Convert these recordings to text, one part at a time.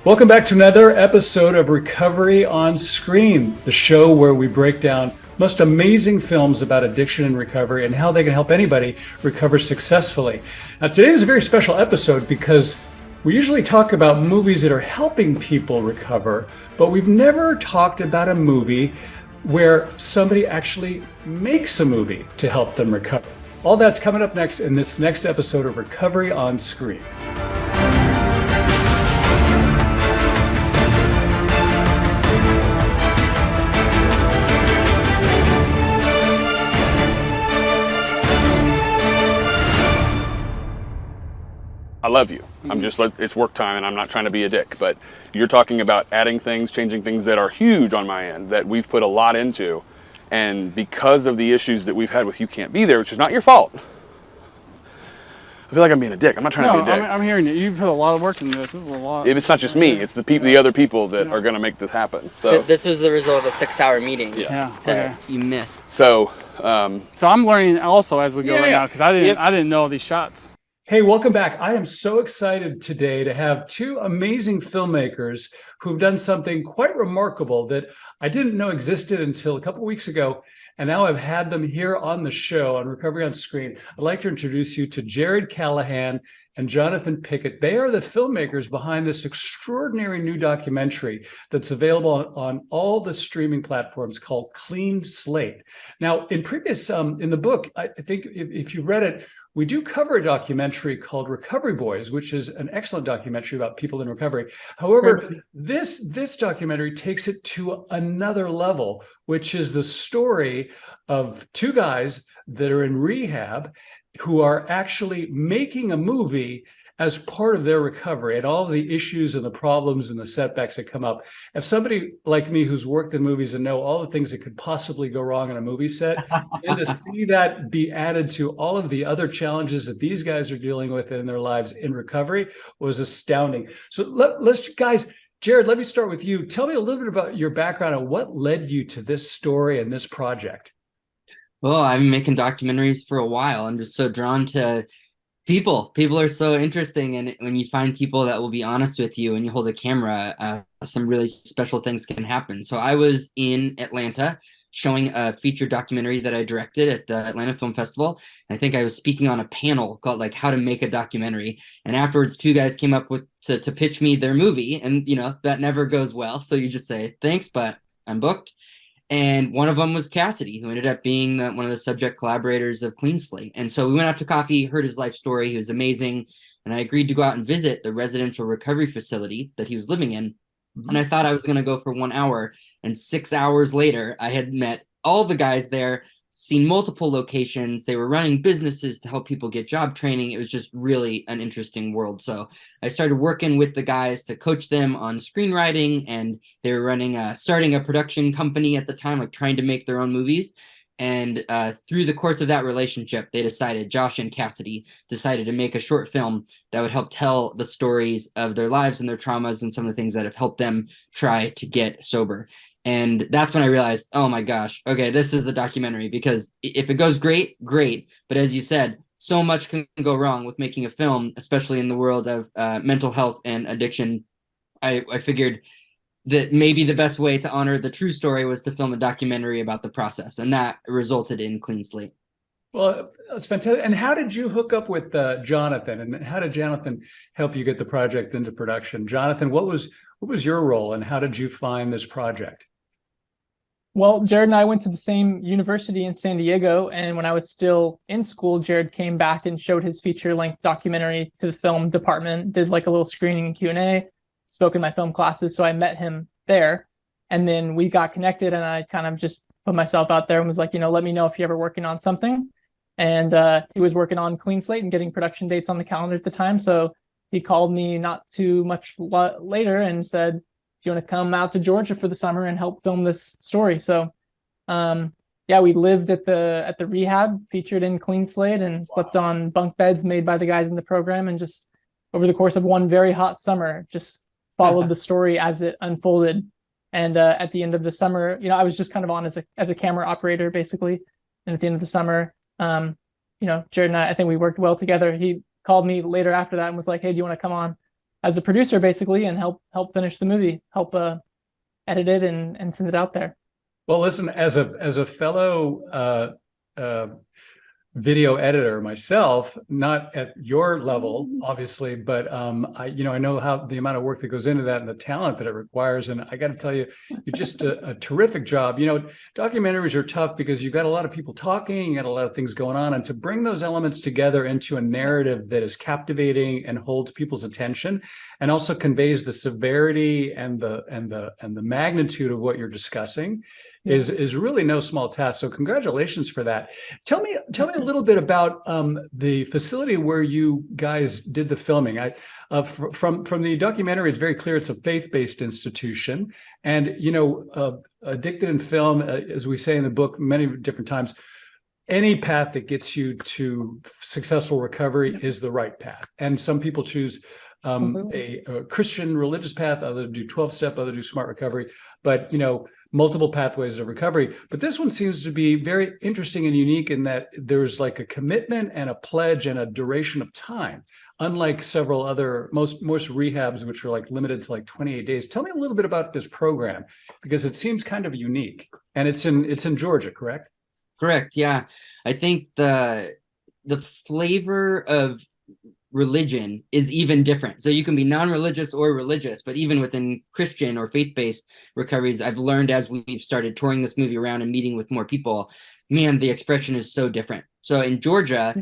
Welcome back to another episode of Recovery on Screen, the show where we break down most amazing films about addiction and recovery and how they can help anybody recover successfully. Now, today is a very special episode because we usually talk about movies that are helping people recover, but we've never talked about a movie where somebody actually makes a movie to help them recover. All that's coming up next in this next episode of Recovery on Screen. I love you. I'm just, it's work time and I'm not trying to be a dick, but you're talking about adding things, changing things that are huge on my end that we've put a lot into. And because of the issues that we've had with You Can't Be There, which is not your fault. I feel like I'm being a dick. I'm not trying to be a dick. I'm hearing you. You put a lot of work into this. This is a lot. It's not just me. It's the people, the other people that are going to make this happen. So This was the result of a 6-hour meeting Yeah. that you missed. So I'm learning also as we go right now because I didn't know these shots. Hey, welcome back. I am so excited today to have two amazing filmmakers who've done something quite remarkable that I didn't know existed until a couple weeks ago. And now I've had them here on the show on Recovery on Screen. I'd like to introduce you to Callahan and Jonathan Pickett. They are the filmmakers behind this extraordinary new documentary that's available on all the streaming platforms called Clean Slate. Now, in previous, in the book, I think if you read it, we do cover a documentary called Recovery Boys, which is an excellent documentary about people in recovery. However, this documentary takes it to another level, which is the story of two guys that are in rehab who are actually making a movie as part of their recovery and all the issues and the problems and the setbacks that come up. If somebody like me who's worked in movies and know all the things that could possibly go wrong on a movie set, and to see that be added to all of the other challenges that these guys are dealing with in their lives in recovery was astounding. So let's guys, Jared, let me start with you. Tell me a little bit about your background and what led you to this story and this project. Well, I've been making documentaries for a while. I'm just so drawn to people are so interesting, and when you find people that will be honest with you and you hold a camera, some really special things can happen. So I was in Atlanta showing a feature documentary that I directed at the Atlanta Film Festival. And I think I was speaking on a panel called like how to make a documentary, and afterwards two guys came up with to pitch me their movie, and that never goes well, so you just say thanks but I'm booked. And one of them was Cassidy, who ended up being one of the subject collaborators of Clean Slate. And so we went out to coffee, heard his life story. He was amazing. And I agreed to go out and visit the residential recovery facility that he was living in. Mm-hmm. And I thought I was going to go for 1 hour. And 6 hours later, I had met all the guys there, seen multiple locations. They were running businesses to help people get job training. It was just really an interesting world. So I started working with the guys to coach them on screenwriting, and they were starting a production company at the time, like trying to make their own movies. And through the course of that relationship, Josh and Cassidy decided to make a short film that would help tell the stories of their lives and their traumas and some of the things that have helped them try to get sober. And that's when I realized, oh my gosh, okay, this is a documentary, because if it goes great. But as you said, so much can go wrong with making a film, especially in the world of mental health and addiction. I figured that maybe the best way to honor the true story was to film a documentary about the process. And that resulted in Clean Slate. Well, that's fantastic. And how did you hook up with Jonathan? And how did Jonathan help you get the project into production? Jonathan, what was your role, and how did you find this project? Well, Jared and I went to the same university in San Diego, and when I was still in school, Jared came back and showed his feature-length documentary to the film department, did like a little screening and Q&A, spoke in my film classes, so I met him there. And then we got connected, and I kind of just put myself out there and was like, let me know if you're ever working on something. And he was working on Clean Slate and getting production dates on the calendar at the time, so he called me not too much later and said, do you want to come out to Georgia for the summer and help film this story? So we lived at the rehab, featured in Clean Slate, and slept on bunk beds made by the guys in the program, and just over the course of one very hot summer, just followed the story as it unfolded. And at the end of the summer, I was just kind of on as a camera operator, basically. And at the end of the summer, Jared and I think we worked well together. He called me later after that and was like, hey, do you want to come on as a producer basically and help finish the movie, help edit it and send it out there. Well, listen, as a fellow video editor myself, not at your level, obviously, but I know how the amount of work that goes into that and the talent that it requires. And I got to tell you, you're just a terrific job. Documentaries are tough because you've got a lot of people talking, you got a lot of things going on, and to bring those elements together into a narrative that is captivating and holds people's attention, and also conveys the severity and the magnitude of what you're discussing, is really no small task. So congratulations for that. Tell me a little bit about the facility where you guys did the filming. From the documentary, it's very clear it's a faith-based institution, and Addicted in Film, as we say in the book many different times, any path that gets you to successful recovery is the right path. And some people choose a Christian religious path, others do 12-step, others do smart recovery, but multiple pathways of recovery. But this one seems to be very interesting and unique in that there's like a commitment and a pledge and a duration of time, unlike several other most rehabs, which are like limited to like 28 days. Tell me a little bit about this program, because it seems kind of unique, and it's in Georgia, correct? Correct. Yeah. I think the flavor of religion is even different. So you can be non-religious or religious, but even within Christian or faith-based recoveries, I've learned as we've started touring this movie around and meeting with more people, man, the expression is so different. So in Georgia,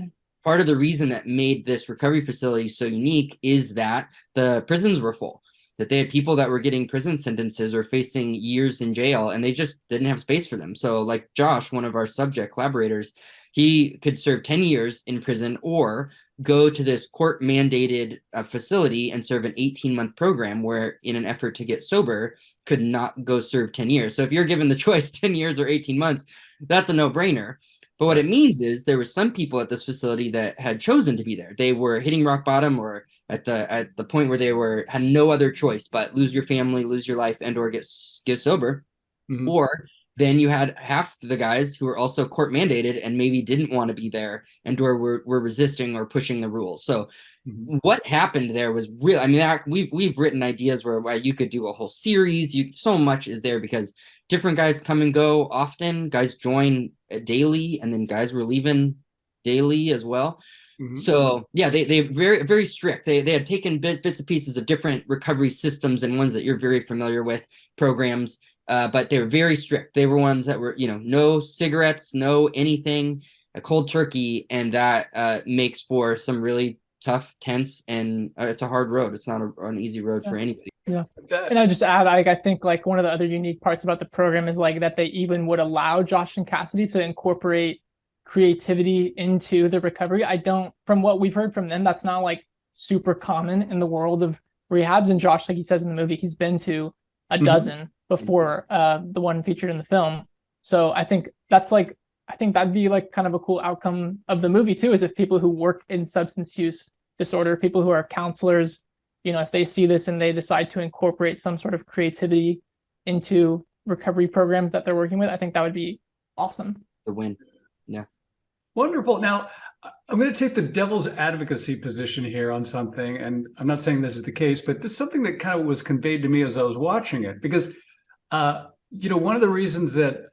part of the reason that made this recovery facility so unique is that the prisons were full, that they had people that were getting prison sentences or facing years in jail, and they just didn't have space for them. So like Josh, one of our subject collaborators, he could serve 10 years in prison or go to this court-mandated facility and serve an 18-month program where, in an effort to get sober, could not go serve 10 years. So if you're given the choice 10 years or 18 months, that's a no-brainer. But what it means is there were some people at this facility that had chosen to be there. They were hitting rock bottom or at the point where they had no other choice but lose your family, lose your life, and or get sober. Mm-hmm. Or then you had half the guys who were also court mandated and maybe didn't want to be there and or were resisting or pushing the rules. So what happened there was real. I mean, we've written ideas where you could do a whole series. So much is there because different guys come and go often. Guys join daily, and then guys were leaving daily as well. Mm-hmm. So yeah, they very, very strict. They had taken bits and pieces of different recovery systems and ones that you're very familiar with, programs. But they were very strict. They were ones that were, no cigarettes, no anything, a cold turkey. And that makes for some really tough, tense, and it's a hard road. It's not an easy road for anybody. Yeah. And I just add, I think like one of the other unique parts about the program is like that they even would allow Josh and Cassidy to incorporate creativity into the recovery. From what we've heard from them, that's not like super common in the world of rehabs. And Josh, like he says in the movie, he's been to a dozen before the one featured in the film. So I think that'd be like kind of a cool outcome of the movie too, is if people who work in substance use disorder, people who are counselors, if they see this and they decide to incorporate some sort of creativity into recovery programs that they're working with, I think that would be awesome. The win. Yeah. Wonderful. Now, I'm going to take the devil's advocacy position here on something, and I'm not saying this is the case, but this is something that kind of was conveyed to me as I was watching it, because one of the reasons that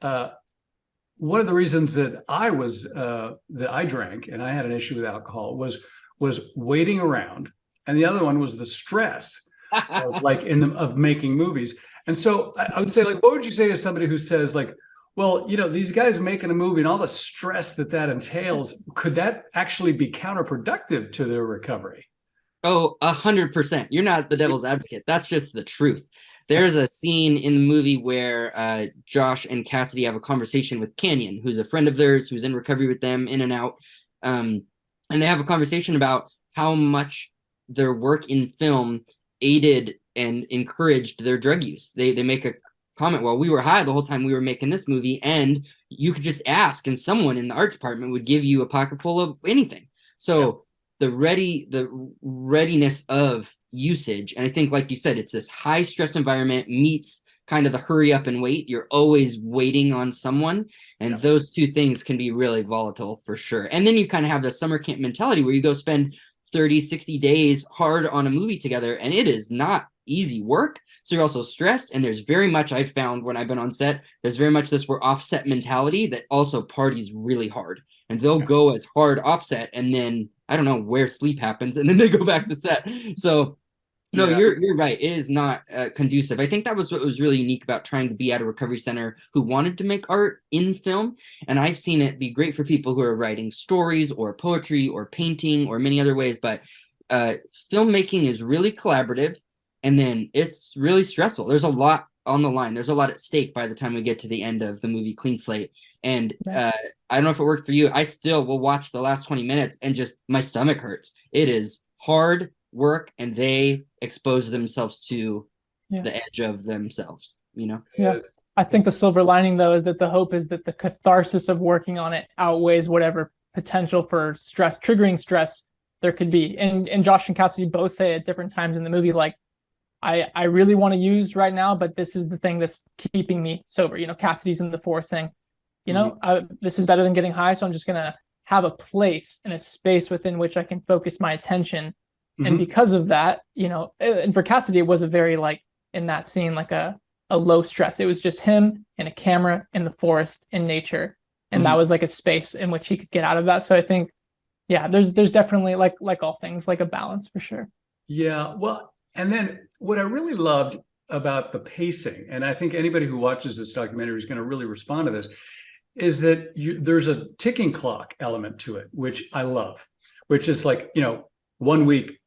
I drank and I had an issue with alcohol was waiting around, and the other one was the stress of making movies. And so I would say, like, what would you say to somebody who says, like, well, these guys making a movie and all the stress that entails, could that actually be counterproductive to their recovery? Oh, 100%. You're not the devil's advocate. That's just the truth. There's a scene in the movie where Josh and Cassidy have a conversation with Canyon, who's a friend of theirs, who's in recovery with them, in and out. And they have a conversation about how much their work in film aided and encouraged their drug use. They make a comment, well, we were high the whole time we were making this movie, and you could just ask, and someone in the art department would give you a pocket full of anything. So the readiness of usage, and I think, like you said, it's this high stress environment meets kind of the hurry up and wait. You're always waiting on someone, and those two things can be really volatile for sure. And then you kind of have the summer camp mentality where you go spend 30, 60 days hard on a movie together, and it is not easy work. So you're also stressed, and there's very much, I've found when I've been on set, there's very much this we're offset mentality that also parties really hard, and they'll go as hard offset, and then I don't know where sleep happens, and then they go back to set. So no, you're right. It is not conducive. I think that was what was really unique about trying to be at a recovery center who wanted to make art in film. And I've seen it be great for people who are writing stories or poetry or painting or many other ways. But filmmaking is really collaborative, and then it's really stressful. There's a lot on the line. There's a lot at stake by the time we get to the end of the movie Clean Slate. And I don't know if it worked for you. I still will watch the last 20 minutes and just my stomach hurts. It is hard work, and they expose themselves to the edge of themselves, you know? Yeah. I think the silver lining, though, is that the hope is that the catharsis of working on it outweighs whatever potential for stress, triggering stress there could be. And Josh and Cassidy both say at different times in the movie, like, I really want to use right now, but this is the thing that's keeping me sober. You know, Cassidy's in the forest saying, you know, this is better than getting high, so I'm just going to have a place and a space within which I can focus my attention. And because of that, you know, and for Cassidy, it was a very, like, in that scene, like a low stress. It was just him and a camera in the forest in nature. And that was like a space in which he could get out of that. So I think, yeah, there's definitely, like all things, like a balance for sure. Yeah. Well, and then what I really loved about the pacing, and I think anybody who watches this documentary is going to really respond to this, is that there's a ticking clock element to it, which I love, which is like, you know, 1 week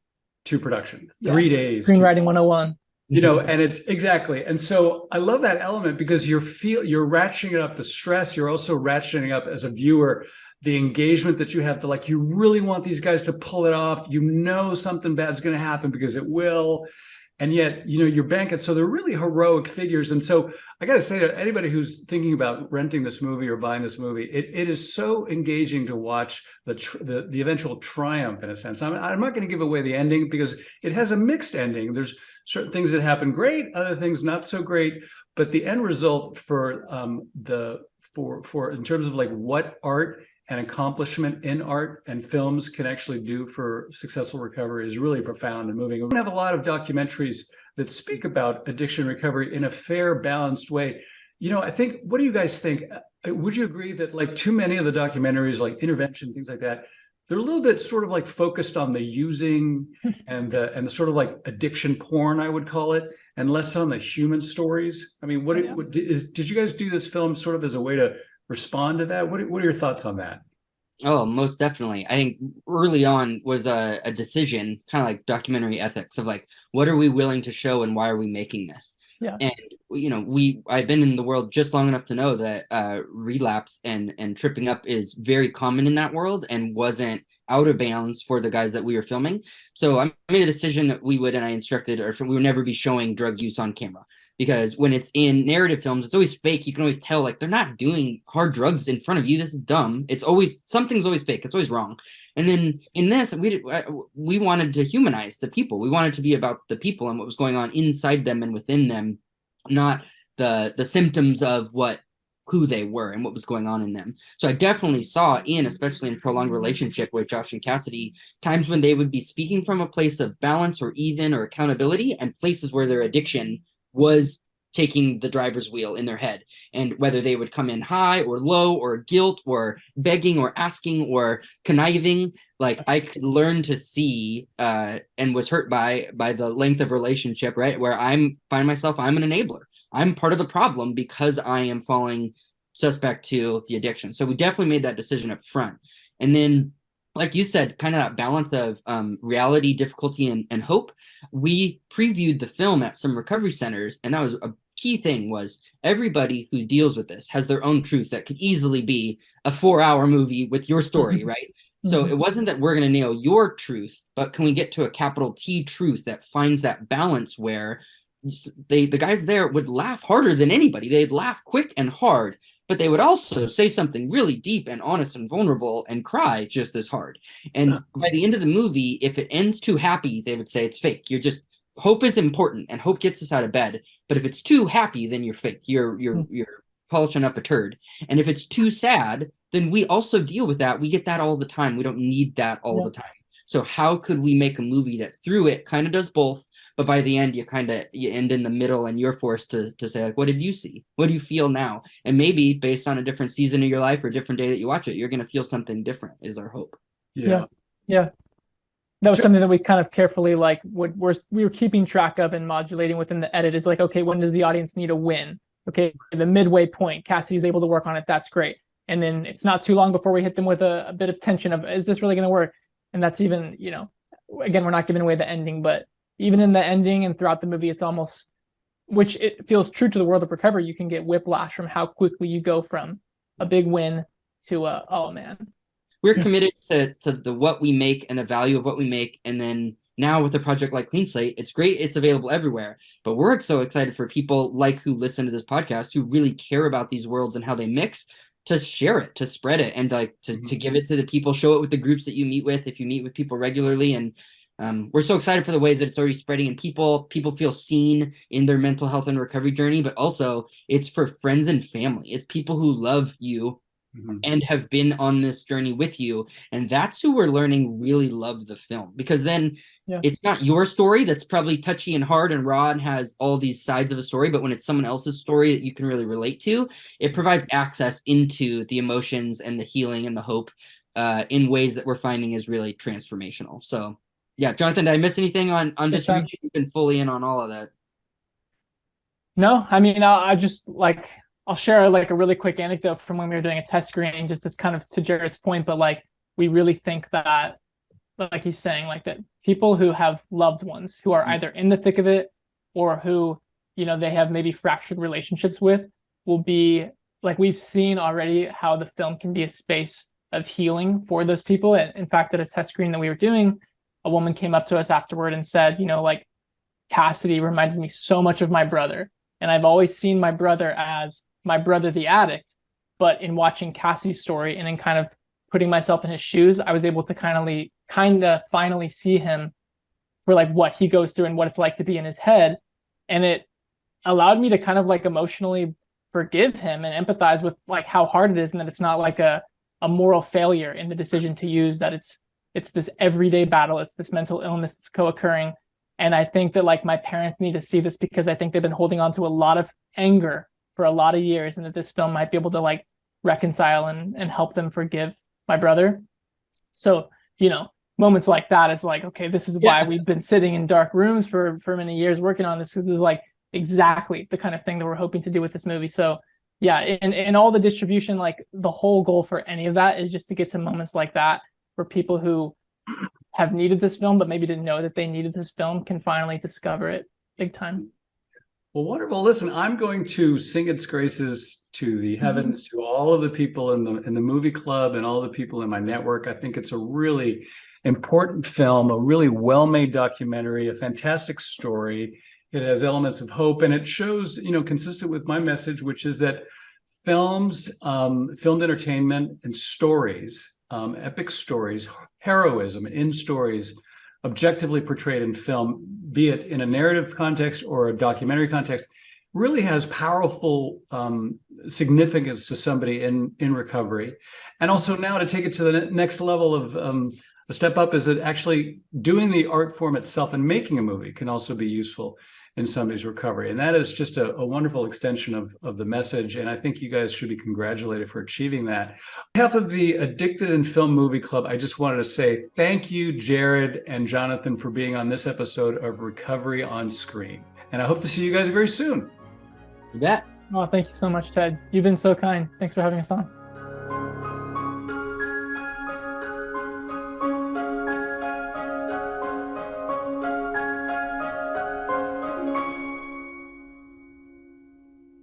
to production, 3 days. Screenwriting 101. You know, and it's exactly. And so I love that element because you're ratcheting up the stress. You're also ratcheting up as a viewer the engagement that you have to, like, you really want these guys to pull it off. You know something bad's going to happen because it will. And yet, you know, you're banking. So they're really heroic figures. And so I got to say to anybody who's thinking about renting this movie or buying this movie, it is so engaging to watch the eventual triumph, in a sense. I'm not going to give away the ending because it has a mixed ending. There's certain things that happen great, other things not so great. But the end result for in terms of like what art and accomplishment in art and films can actually do for successful recovery is really profound and moving. We have a lot of documentaries that speak about addiction recovery in a fair, balanced way. You know, I think, what do you guys think? Would you agree that, like, too many of the documentaries, like Intervention, things like that, they're a little bit sort of like focused on the using and the sort of like addiction porn, I would call it, and less on the human stories? I mean, did you guys do this film sort of as a way to respond to that? What are your thoughts on that? Oh, most definitely. I think early on was a decision, kind of like documentary ethics, of like, what are we willing to show and why are we making this? Yeah. And, you know, I've been in the world just long enough to know that relapse and tripping up is very common in that world and wasn't out of bounds for the guys that we were filming. So I made a decision that we would never be showing drug use on camera. Because when it's in narrative films, it's always fake. You can always tell, like, they're not doing hard drugs in front of you. This is dumb. Something's always fake. It's always wrong. And then in this, we wanted to humanize the people. We wanted to be about the people and what was going on inside them and within them, not the symptoms of who they were and what was going on in them. So I definitely saw especially in Prolonged Relationship with Josh and Cassidy, times when they would be speaking from a place of balance or even or accountability, and places where their addiction was taking the driver's wheel in their head, and whether they would come in high or low or guilt or begging or asking or conniving, like, I could learn to see and was hurt by the length of relationship, right, where I'm an enabler. I'm part of the problem because I am falling suspect to the addiction. So we definitely made that decision up front. And then, like you said, kind of that balance of reality, difficulty, and hope. We previewed the film at some recovery centers, and that was a key thing, was everybody who deals with this has their own truth that could easily be a 4-hour movie with your story, right? So it wasn't that we're going to nail your truth, but can we get to a capital T truth that finds that balance where the guys there would laugh harder than anybody. They'd laugh quick and hard, but they would also say something really deep and honest and vulnerable and cry just as hard. And by the end of the movie, if it ends too happy, they would say it's fake. Hope is important, and hope gets us out of bed. But if it's too happy, then you're fake. You're polishing up a turd. And if it's too sad, then we also deal with that. We get that all the time. We don't need that all the time. So how could we make a movie that through it kind of does both, but by the end you end in the middle and you're forced to say, like, what did you see? What do you feel now? And maybe based on a different season of your life or a different day that you watch it, you're going to feel something different, is our hope. Yeah. That was something that we kind of carefully we were keeping track of and modulating within the edit, is like, okay, when does the audience need a win? Okay, the midway point, Cassidy's able to work on it. That's great. And then it's not too long before we hit them with a bit of tension of, is this really going to work? And that's even, again, we're not giving away the ending, but even in the ending and throughout the movie, it's almost, which it feels true to the world of recovery, you can get whiplash from how quickly you go from a big win to oh man. We're committed to the what we make and the value of what we make. And then now with a project like Clean Slate, it's great. It's available everywhere. But we're so excited for people who listen to this podcast, who really care about these worlds and how they mix, to share it, to spread it, and to give it to the people, show it with the groups that you meet with, if you meet with people regularly. And we're so excited for the ways that it's already spreading, and people feel seen in their mental health and recovery journey, but also it's for friends and family. It's people who love you and have been on this journey with you. And that's who we're learning really love the film, because then it's not your story that's probably touchy and hard and raw and has all these sides of a story, but when it's someone else's story that you can really relate to, it provides access into the emotions and the healing and the hope in ways that we're finding is really transformational. So yeah, Jonathan, did I miss anything on distribution? You've been fully in on all of that. No, I mean, I'll share a really quick anecdote from when we were doing a test screening, just to kind of to Jared's point, but we really think that, like he's saying, that people who have loved ones who are either in the thick of it or who, they have maybe fractured relationships with, will be, we've seen already how the film can be a space of healing for those people. And in fact, at a test screen that we were doing, a woman came up to us afterward and said, Cassidy reminded me so much of my brother. And I've always seen my brother as my brother, the addict. But in watching Cassidy's story and in kind of putting myself in his shoes, I was able to kind of finally see him for what he goes through and what it's like to be in his head. And it allowed me to kind of emotionally forgive him and empathize with how hard it is, and that it's not a moral failure in the decision to use, that it's this everyday battle. It's this mental illness that's co-occurring. And I think that my parents need to see this, because I think they've been holding on to a lot of anger for a lot of years, and that this film might be able to reconcile and help them forgive my brother. So, moments like that is okay, this is why we've been sitting in dark rooms for many years working on this, because this is exactly the kind of thing that we're hoping to do with this movie. So yeah, in all the distribution, the whole goal for any of that is just to get to moments like that, where people who have needed this film but maybe didn't know that they needed this film can finally discover it big time. Well, wonderful. Listen, I'm going to sing its graces to the heavens, to all of the people in the movie club and all the people in my network. I think it's a really important film, a really well-made documentary, a fantastic story. It has elements of hope, and it shows, consistent with my message, which is that filmed entertainment and stories, epic stories, heroism in stories, objectively portrayed in film, be it in a narrative context or a documentary context, really has powerful significance to somebody in recovery. And also now to take it to the next level of a step up, is that actually doing the art form itself and making a movie can also be useful in somebody's recovery. And that is just a wonderful extension of the message. And I think you guys should be congratulated for achieving that. On behalf of the Addicted in Film Movie Club, I just wanted to say thank you, Jared and Jonathan, for being on this episode of Recovery on Screen. And I hope to see you guys very soon. You bet. Oh, thank you so much, Ted. You've been so kind. Thanks for having us on.